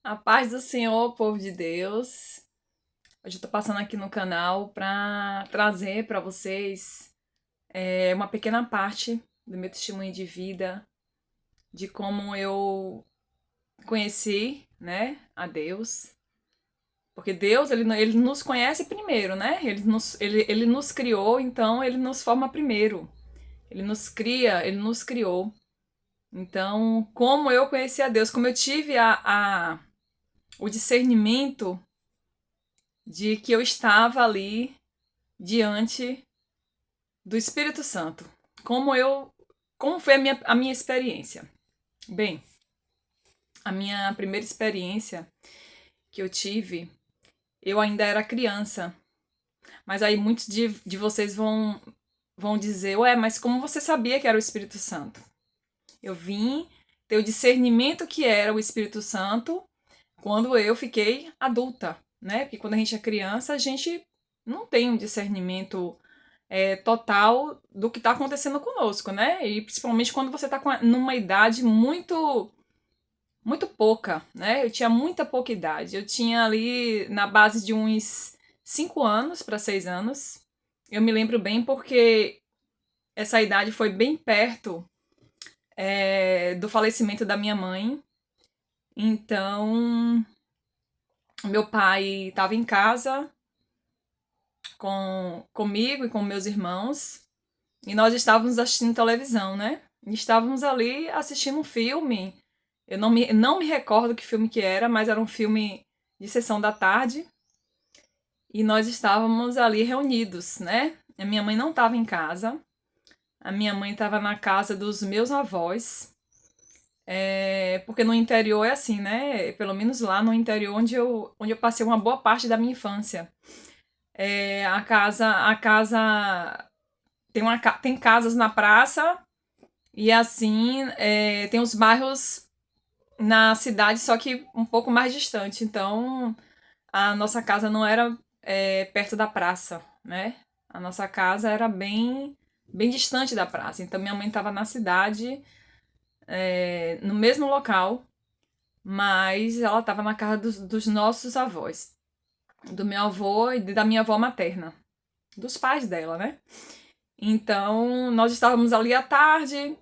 A paz do Senhor, povo de Deus. Hoje eu tô passando aqui no canal para trazer para vocês uma pequena parte do meu testemunho de vida, de como eu conheci, né, a Deus. Porque Deus, ele nos conhece primeiro, né? Ele nos criou, então ele nos forma primeiro. Ele nos cria, ele nos criou. Então, como eu conheci a Deus, como eu tive o discernimento de que eu estava ali diante do Espírito Santo. Como foi a minha experiência? Bem, a minha primeira experiência que eu tive, eu ainda era criança. Mas aí muitos de vocês vão dizer, ué, mas como você sabia que era o Espírito Santo? Eu vim ter o discernimento que era o Espírito Santo quando eu fiquei adulta, né? Porque quando a gente é criança, a gente não tem um discernimento total do que está acontecendo conosco, né? E principalmente quando você está numa idade muito pouca, né? Eu tinha muita pouca idade. Eu tinha ali na base de uns 5 anos para 6 anos. Eu me lembro bem porque essa idade foi bem perto do falecimento da minha mãe. Então, meu pai estava em casa comigo e com meus irmãos. E nós estávamos assistindo televisão, né? E estávamos ali assistindo um filme. Eu não me recordo que filme que era, mas era um filme de sessão da tarde. E nós estávamos ali reunidos, né? A minha mãe não estava em casa. A minha mãe estava na casa dos meus avós. Porque no interior é assim, né? Pelo menos lá no interior onde eu passei uma boa parte da minha infância. A casa tem casas na praça e assim tem os bairros na cidade, só que um pouco mais distante. Então a nossa casa não era perto da praça, né? A nossa casa era bem distante da praça. Então minha mãe estava na cidade, no mesmo local, mas ela estava na casa dos nossos avós, do meu avô e da minha avó materna, dos pais dela, né? Então, nós estávamos ali à tarde,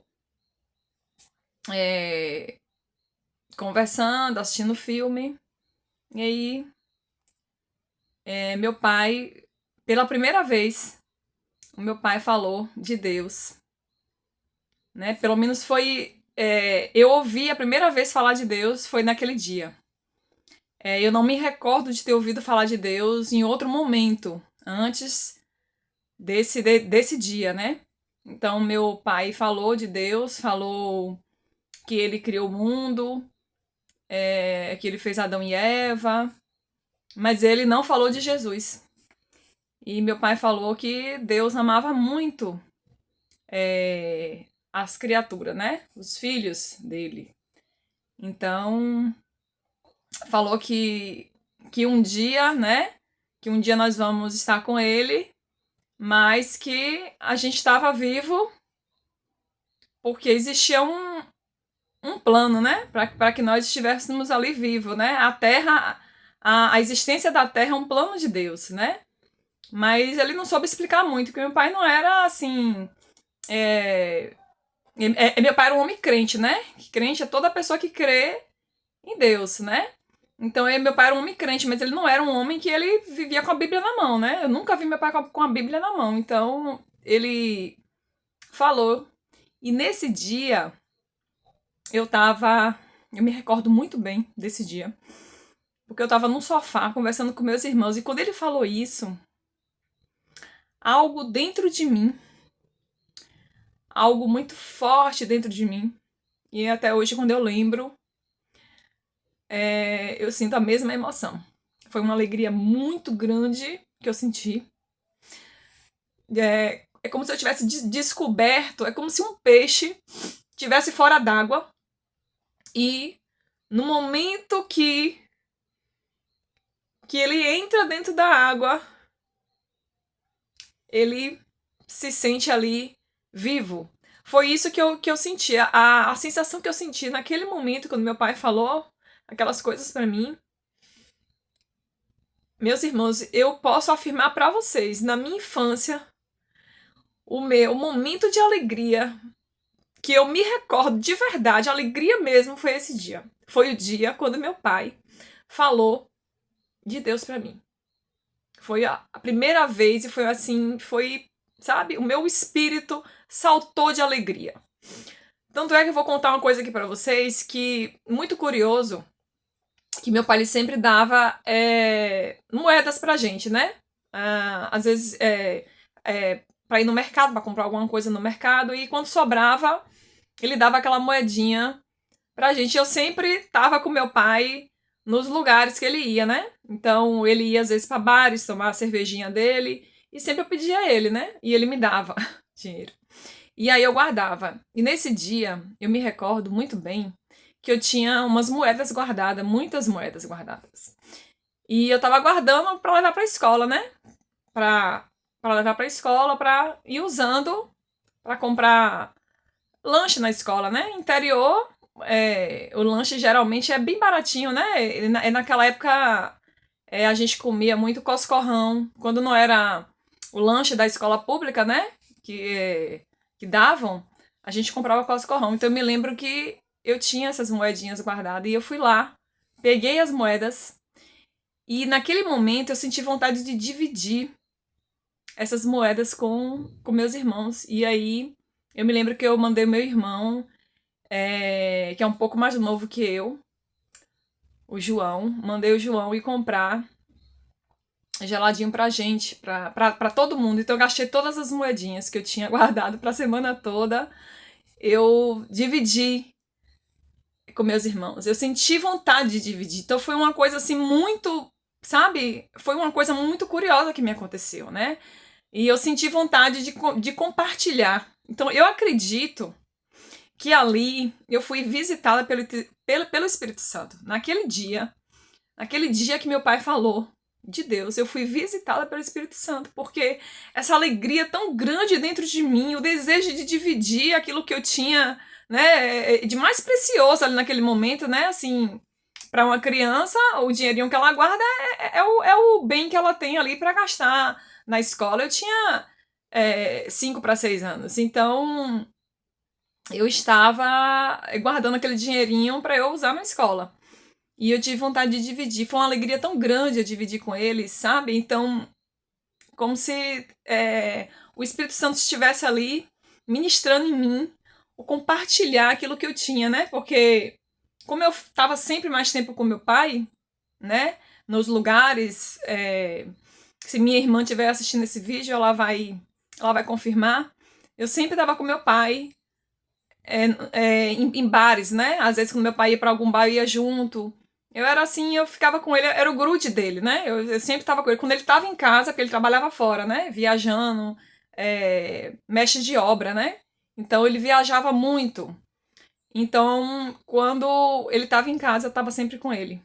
conversando, assistindo filme. E aí, meu pai, pela primeira vez, o meu pai falou de Deus, né? Pelo menos foi. Eu ouvi a primeira vez falar de Deus foi naquele dia. Eu não me recordo de ter ouvido falar de Deus em outro momento, antes desse dia, né? Então, meu pai falou de Deus, falou que ele criou o mundo, que ele fez Adão e Eva, mas ele não falou de Jesus. E meu pai falou que Deus amava muito as criaturas, né? Os filhos dele. Então, falou que um dia, né? Que um dia nós vamos estar com ele, mas que a gente estava vivo porque existia um plano, né? Para que nós estivéssemos ali vivos, né? A Terra, a existência da Terra é um plano de Deus, né? Mas ele não soube explicar muito, porque meu pai não era assim. Meu pai era um homem crente, né? Crente é toda pessoa que crê em Deus, né? Então, meu pai era um homem crente, mas ele não era um homem que ele vivia com a Bíblia na mão, né? Eu nunca vi meu pai com a Bíblia na mão. Então, ele falou. E nesse dia, eu tava. Eu me recordo muito bem desse dia. Porque eu tava num sofá conversando com meus irmãos. E quando ele falou isso, algo dentro de mim, algo muito forte dentro de mim, e até hoje, quando eu lembro, eu sinto a mesma emoção. Foi uma alegria muito grande que eu senti. É como se eu tivesse descoberto, é como se um peixe estivesse fora d'água e no momento que ele entra dentro da água, ele se sente ali vivo. Foi isso que eu senti. A sensação que eu senti naquele momento, quando meu pai falou, aquelas coisas pra mim. Meus irmãos, eu posso afirmar pra vocês, na minha infância, o meu momento de alegria, que eu me recordo de verdade, alegria mesmo, foi esse dia. Foi o dia quando meu pai falou de Deus pra mim. Foi a primeira vez e foi assim, foi, sabe, o meu espírito saltou de alegria. Tanto é que eu vou contar uma coisa aqui pra vocês que, muito curioso, que meu pai ele sempre dava moedas pra gente, né? Às vezes pra ir no mercado, pra comprar alguma coisa no mercado, e quando sobrava, ele dava aquela moedinha pra gente. Eu sempre tava com meu pai nos lugares que ele ia, né? Então ele ia às vezes pra bares, tomar a cervejinha dele, e sempre eu pedia a ele, né? E ele me dava dinheiro. E aí eu guardava. E nesse dia, eu me recordo muito bem que eu tinha umas moedas guardadas, muitas moedas guardadas. E eu tava guardando pra levar pra escola, né? Pra levar pra escola, pra ir usando pra comprar lanche na escola, né? Interior, o lanche geralmente é bem baratinho, né? Naquela época a gente comia muito coscorrão. Quando não era o lanche da escola pública, né? Que davam, a gente comprava coscorrão. Então eu me lembro que eu tinha essas moedinhas guardadas e eu fui lá, peguei as moedas e naquele momento eu senti vontade de dividir essas moedas com meus irmãos. E aí eu me lembro que eu mandei meu irmão, que é um pouco mais novo que eu, o João, mandei o João ir comprar geladinho pra gente, pra todo mundo. Então eu gastei todas as moedinhas que eu tinha guardado pra semana toda. Eu dividi com meus irmãos. Eu senti vontade de dividir. Então foi uma coisa assim muito, sabe? Foi uma coisa muito curiosa que me aconteceu, né? E eu senti vontade de compartilhar. Então eu acredito que ali eu fui visitada pelo Espírito Santo. Naquele dia que meu pai falou de Deus, eu fui visitada pelo Espírito Santo, porque essa alegria tão grande dentro de mim, o desejo de dividir aquilo que eu tinha, né, de mais precioso ali naquele momento, né, assim, para uma criança, o dinheirinho que ela guarda é o bem que ela tem ali para gastar na escola. Eu tinha 5 para 6 anos, então eu estava guardando aquele dinheirinho para eu usar na escola. E eu tive vontade de dividir. Foi uma alegria tão grande eu dividir com eles, sabe? Então, como se o Espírito Santo estivesse ali ministrando em mim o compartilhar aquilo que eu tinha, né? Porque como eu estava sempre mais tempo com meu pai, né? Nos lugares, se minha irmã estiver assistindo esse vídeo, ela vai confirmar. Eu sempre estava com meu pai em bares, né? Às vezes quando meu pai ia para algum bar, eu ia junto. Eu era assim, eu ficava com ele, era o grude dele, né? Eu sempre estava com ele. Quando ele estava em casa, porque ele trabalhava fora, né? Viajando, mestre de obra, né? Então ele viajava muito. Então, quando ele estava em casa, eu estava sempre com ele,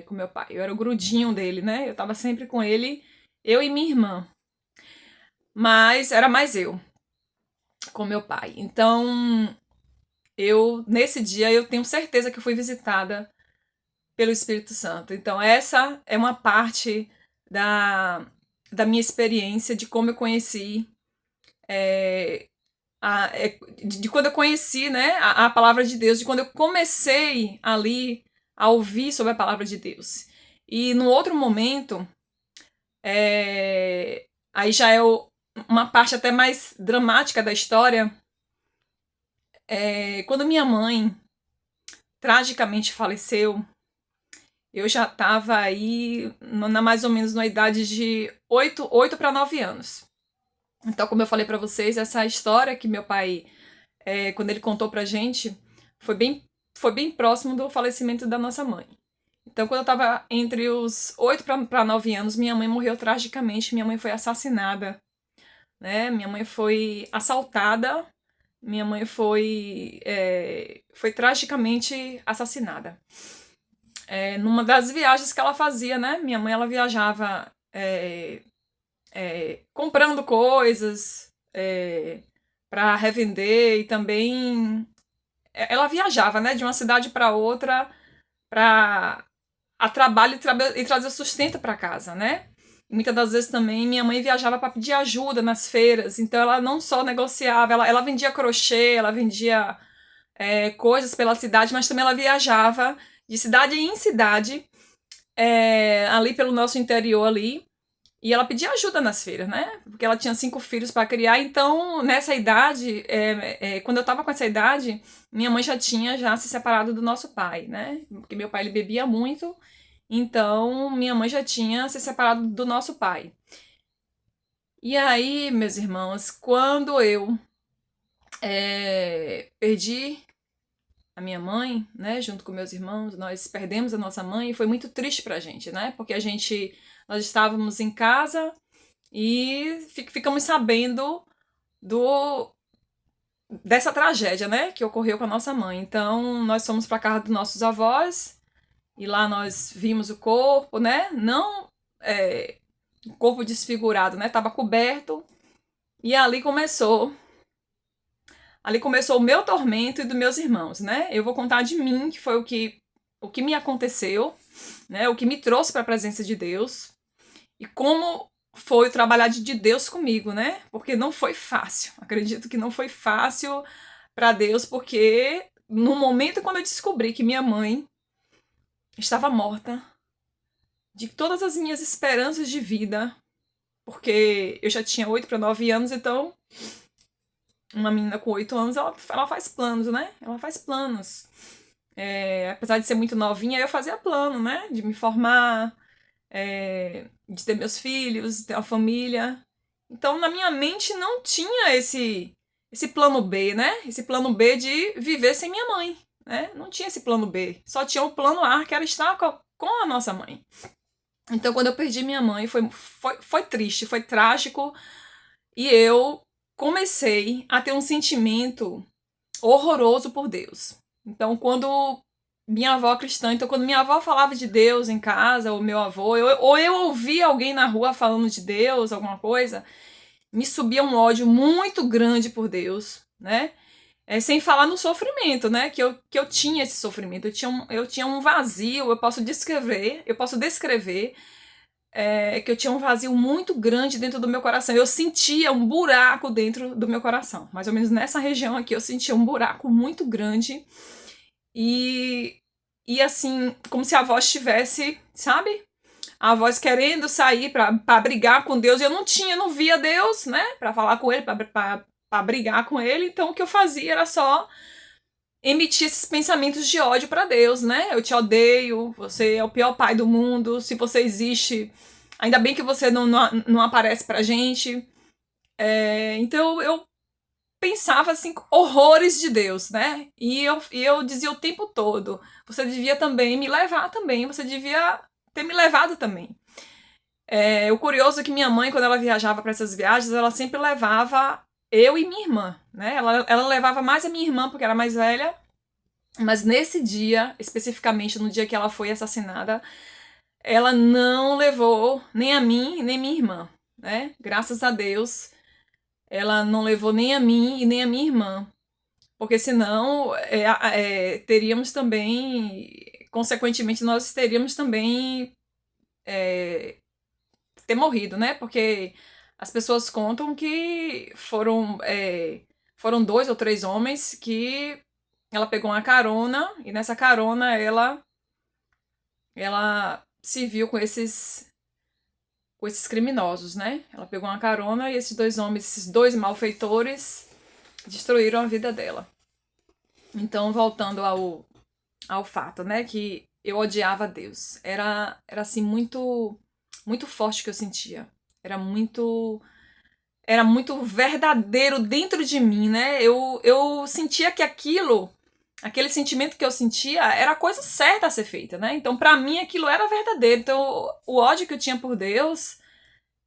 com meu pai. Eu era o grudinho dele, né? Eu estava sempre com ele, eu e minha irmã. Mas era mais eu com meu pai. Então, nesse dia, eu tenho certeza que eu fui visitada pelo Espírito Santo. Então, essa é uma parte da minha experiência, de como eu conheci, de quando eu conheci, né, a palavra de Deus, de quando eu comecei ali a ouvir sobre a palavra de Deus. E no outro momento, aí já é uma parte até mais dramática da história, quando minha mãe tragicamente faleceu, eu já estava aí mais ou menos na idade de 8 para 9 anos. Então, como eu falei para vocês, essa história que meu pai, quando ele contou pra gente, foi bem próximo do falecimento da nossa mãe. Então, quando eu estava entre os 8 para 9 anos, minha mãe morreu tragicamente, minha mãe foi assassinada, né? Minha mãe foi assaltada, minha mãe foi tragicamente assassinada. Numa das viagens que ela fazia, né? Minha mãe, ela viajava comprando coisas para revender, e também ela viajava, né? De uma cidade para outra a trabalho e trazer sustento para casa, né? E muitas das vezes também minha mãe viajava para pedir ajuda nas feiras, então ela não só negociava, ela vendia crochê, ela vendia coisas pela cidade, mas também ela viajava de cidade em cidade, ali pelo nosso interior ali, e ela pedia ajuda nas feiras, né? Porque ela tinha 5 filhos para criar, então nessa idade, quando eu estava com essa idade, minha mãe já tinha se separado do nosso pai, né? Porque meu pai ele bebia muito, então minha mãe já tinha se separado do nosso pai. E aí, meus irmãos, quando eu perdi a minha mãe, né, junto com meus irmãos, nós perdemos a nossa mãe e foi muito triste pra gente, né? Porque nós estávamos em casa e ficamos sabendo dessa tragédia, né, que ocorreu com a nossa mãe. Então, nós fomos para casa dos nossos avós e lá nós vimos o corpo, né? Não o corpo desfigurado, né? Tava coberto. E ali começou o meu tormento e dos meus irmãos, né? Eu vou contar de mim, que foi o que me aconteceu, né? O que me trouxe para a presença de Deus e como foi o trabalhar de Deus comigo, né? Porque não foi fácil. Acredito que não foi fácil para Deus, porque no momento quando eu descobri que minha mãe estava morta, de todas as minhas esperanças de vida, porque eu já tinha 8 para 9 anos, então uma menina com 8 anos, ela faz planos, né? Ela faz planos. Apesar de ser muito novinha, eu fazia plano, né? De me formar, de ter meus filhos, ter uma família. Então, na minha mente não tinha esse plano B, né? Esse plano B de viver sem minha mãe, né? Não tinha esse plano B. Só tinha o plano A, que era estar com a nossa mãe. Então, quando eu perdi minha mãe, foi triste, foi trágico. E eu comecei a ter um sentimento horroroso por Deus. Então, quando minha avó cristã, então quando minha avó falava de Deus em casa, ou meu avô, ou eu ouvia alguém na rua falando de Deus, alguma coisa, me subia um ódio muito grande por Deus, né? Sem falar no sofrimento, né? Que eu tinha esse sofrimento, eu tinha um vazio, eu posso descrever que eu tinha um vazio muito grande dentro do meu coração. Eu sentia um buraco dentro do meu coração. Mais ou menos nessa região aqui, eu sentia um buraco muito grande. E assim, como se a voz estivesse, sabe? A voz querendo sair pra brigar com Deus. E eu não via Deus, né? Pra falar com ele, pra brigar com ele. Então, o que eu fazia era só emitir esses pensamentos de ódio pra Deus, né? Eu te odeio, você é o pior pai do mundo, se você existe, ainda bem que você não aparece pra gente. Então eu pensava assim, horrores de Deus, né? E eu dizia o tempo todo, você devia também me levar também, você devia ter me levado também. O curioso é que minha mãe, quando ela viajava para essas viagens, ela sempre levava eu e minha irmã, né? Ela levava mais a minha irmã, porque era mais velha, mas nesse dia, especificamente no dia que ela foi assassinada, ela não levou nem a mim, nem minha irmã, né? Graças a Deus, ela não levou nem a mim e nem a minha irmã, porque senão teríamos também, consequentemente, nós teríamos também ter morrido, né? Porque as pessoas contam que foram 2 ou 3 homens que ela pegou uma carona e nessa carona ela se viu com esses criminosos, né? Ela pegou uma carona e esses 2 homens, esses 2 malfeitores, destruíram a vida dela. Então, voltando ao fato, né? Que eu odiava Deus. Era assim, muito, muito forte que eu sentia. Era muito verdadeiro dentro de mim, né? Eu sentia que aquele sentimento que eu sentia era a coisa certa a ser feita, né? Então, pra mim, aquilo era verdadeiro. Então, o ódio que eu tinha por Deus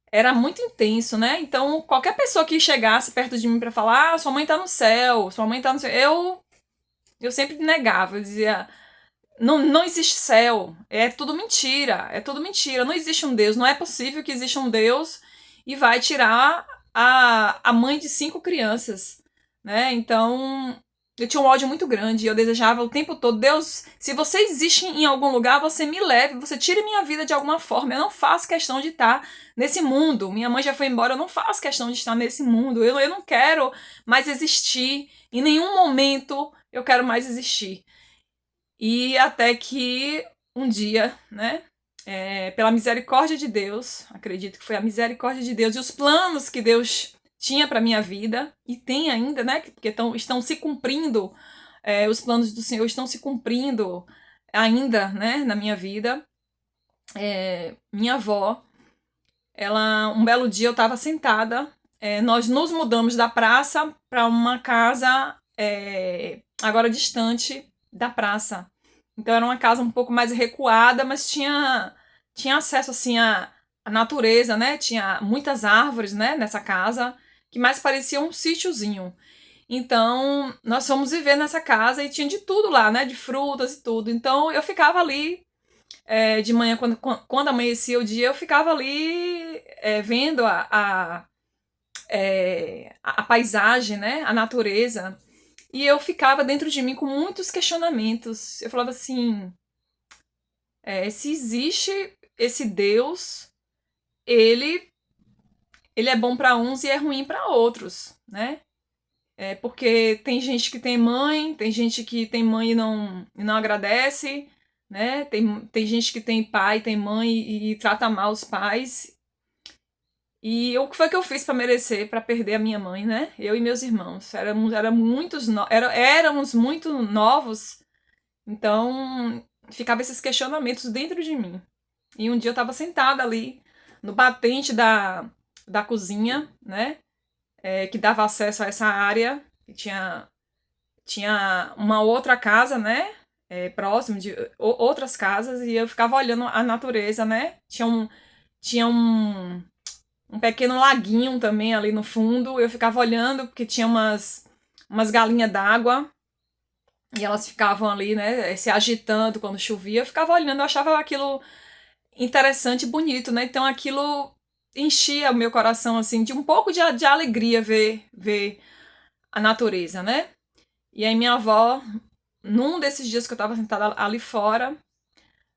era muito intenso, né? Então, qualquer pessoa que chegasse perto de mim pra falar, sua mãe tá no céu, sua mãe tá no céu, eu sempre negava, eu dizia, não existe céu, é tudo mentira, não existe um Deus, não é possível que exista um Deus e vai tirar a mãe de 5 crianças, né? Então, Eu tinha um ódio muito grande, eu desejava o tempo todo, Deus, se você existe em algum lugar, você me leve, você tire minha vida de alguma forma. Eu não faço questão de estar nesse mundo. Minha mãe já foi embora, eu não faço questão de estar nesse mundo. Eu não quero mais existir. Em nenhum momento eu quero mais existir. E até que um dia, né, pela misericórdia de Deus, acredito que foi a misericórdia de Deus e os planos que Deus tinha para minha vida, e tem ainda, né, porque estão se cumprindo, os planos do Senhor estão se cumprindo ainda, né, na minha vida. Minha avó, um belo dia eu estava sentada, nós nos mudamos da praça para uma casa agora distante da praça. Então era uma casa um pouco mais recuada, mas tinha acesso assim à natureza, né? Tinha muitas árvores, né, nessa casa, que mais parecia um sítiozinho. Então nós fomos viver nessa casa e tinha de tudo lá, né? De frutas e tudo. Então eu ficava ali de manhã, quando amanhecia o dia, eu ficava ali vendo a paisagem, né? A natureza. E eu ficava dentro de mim com muitos questionamentos. Eu falava assim, se existe esse Deus, ele é bom para uns e é ruim para outros, né? Porque tem gente que tem mãe, tem gente que tem mãe e não agradece, né? Tem gente que tem pai, tem mãe e trata mal os pais. E o que foi que eu fiz para merecer, para perder a minha mãe, né? Eu e meus irmãos. Éramos muito novos, então ficava esses questionamentos dentro de mim. E um dia eu estava sentada ali, no batente da cozinha, né? Que dava acesso a essa área. Que tinha uma outra casa, né? Próximo de outras casas, e eu ficava olhando a natureza, né? Tinha um pequeno laguinho também ali no fundo. Eu ficava olhando, porque tinha umas galinhas d'água, e elas ficavam ali, né, se agitando quando chovia. Eu ficava olhando, eu achava aquilo interessante e bonito, né? Então aquilo enchia o meu coração, assim, de um pouco de alegria ver a natureza, né? E aí minha avó, num desses dias que eu tava sentada ali fora,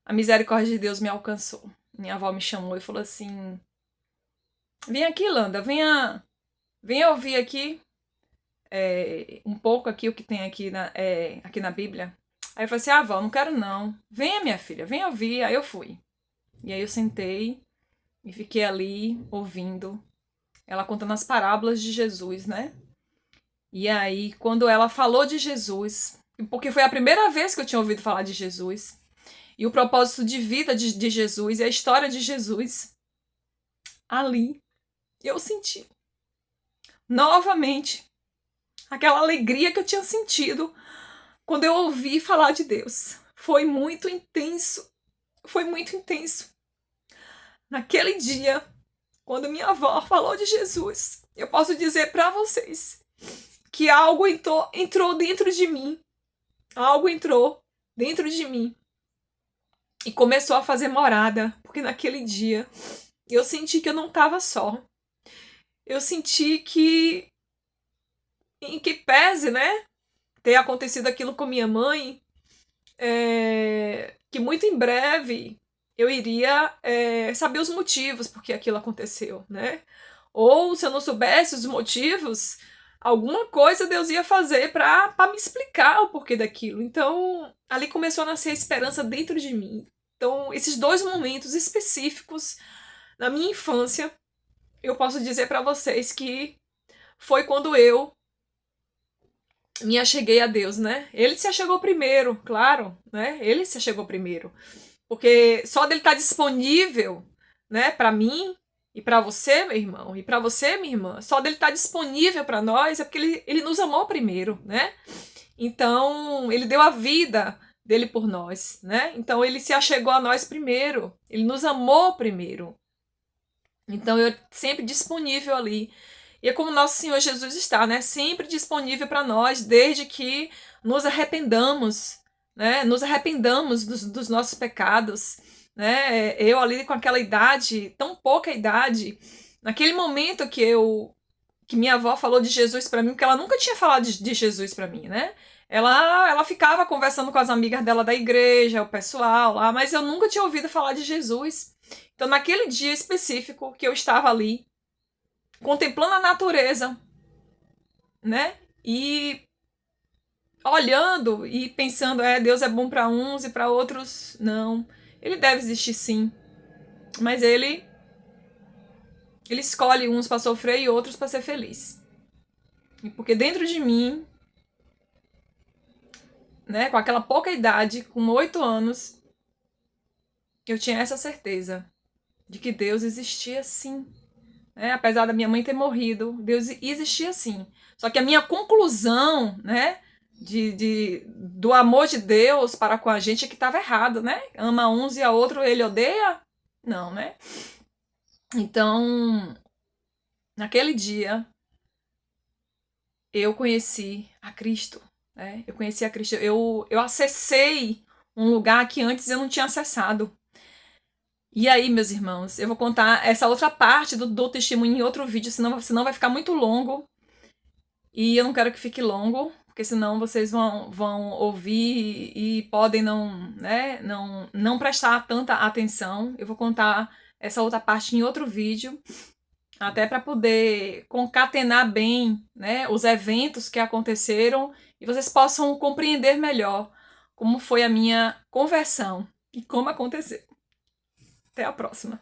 a misericórdia de Deus me alcançou. Minha avó me chamou e falou assim: vem aqui, Landa, venha ouvir aqui um pouco aqui o que tem aqui na Bíblia. Aí eu falei assim: avó, não quero não. Venha, minha filha, venha ouvir. Aí eu fui. E aí eu sentei e fiquei ali ouvindo ela contando as parábolas de Jesus, né? E aí, quando ela falou de Jesus, porque foi a primeira vez que eu tinha ouvido falar de Jesus, e o propósito de vida de Jesus, e a história de Jesus, ali eu senti novamente aquela alegria que eu tinha sentido quando eu ouvi falar de Deus. Foi muito intenso. Foi muito intenso. Naquele dia, quando minha avó falou de Jesus, eu posso dizer para vocês que algo entrou dentro de mim. Algo entrou dentro de mim e começou a fazer morada, porque naquele dia eu senti que eu não estava só. Eu senti que, em que pese, né, ter acontecido aquilo com minha mãe, que muito em breve eu iria saber os motivos por que aquilo aconteceu, né? Ou se eu não soubesse os motivos, alguma coisa Deus ia fazer para me explicar o porquê daquilo. Então, ali começou a nascer a esperança dentro de mim. Então, esses dois momentos específicos na minha infância, eu posso dizer para vocês que foi quando eu me acheguei a Deus, né? Ele se achegou primeiro, claro, né? Ele se achegou primeiro. Porque só dele estar disponível, né, para mim e para você, meu irmão, e para você, minha irmã, só dele estar disponível para nós é porque ele nos amou primeiro, né? Então, ele deu a vida dele por nós, né? Então, ele se achegou a nós primeiro, ele nos amou primeiro. Então, eu sempre disponível ali. E é como nosso Senhor Jesus está, né? Sempre disponível para nós, desde que nos arrependamos, né? Nos arrependamos dos nossos pecados, né? Eu ali com aquela idade, tão pouca idade, naquele momento que minha avó falou de Jesus para mim, porque ela nunca tinha falado de Jesus para mim, né? ela ficava conversando com as amigas dela da igreja, o pessoal lá, mas eu nunca tinha ouvido falar de Jesus. Então, naquele dia específico que eu estava ali, contemplando a natureza, né? E olhando e pensando, Deus é bom para uns e para outros não. Ele deve existir sim, mas ele escolhe uns para sofrer e outros para ser feliz. E porque dentro de mim, né, com aquela pouca idade, com 8 anos, eu tinha essa certeza de que Deus existia sim. Né? Apesar da minha mãe ter morrido, Deus existia sim. Só que a minha conclusão, né, do amor de Deus para com a gente é que estava errado, né? Ama uns e a outro ele odeia? Não, né? Então, naquele dia, eu conheci a Cristo. Né? Eu conheci a Cristo. Eu acessei um lugar que antes eu não tinha acessado. E aí, meus irmãos, eu vou contar essa outra parte do testemunho em outro vídeo, senão vai ficar muito longo. E eu não quero que fique longo, porque senão vocês vão ouvir e podem não prestar tanta atenção. Eu vou contar essa outra parte em outro vídeo, até para poder concatenar bem, né, os eventos que aconteceram e vocês possam compreender melhor como foi a minha conversão e como aconteceu. Até a próxima.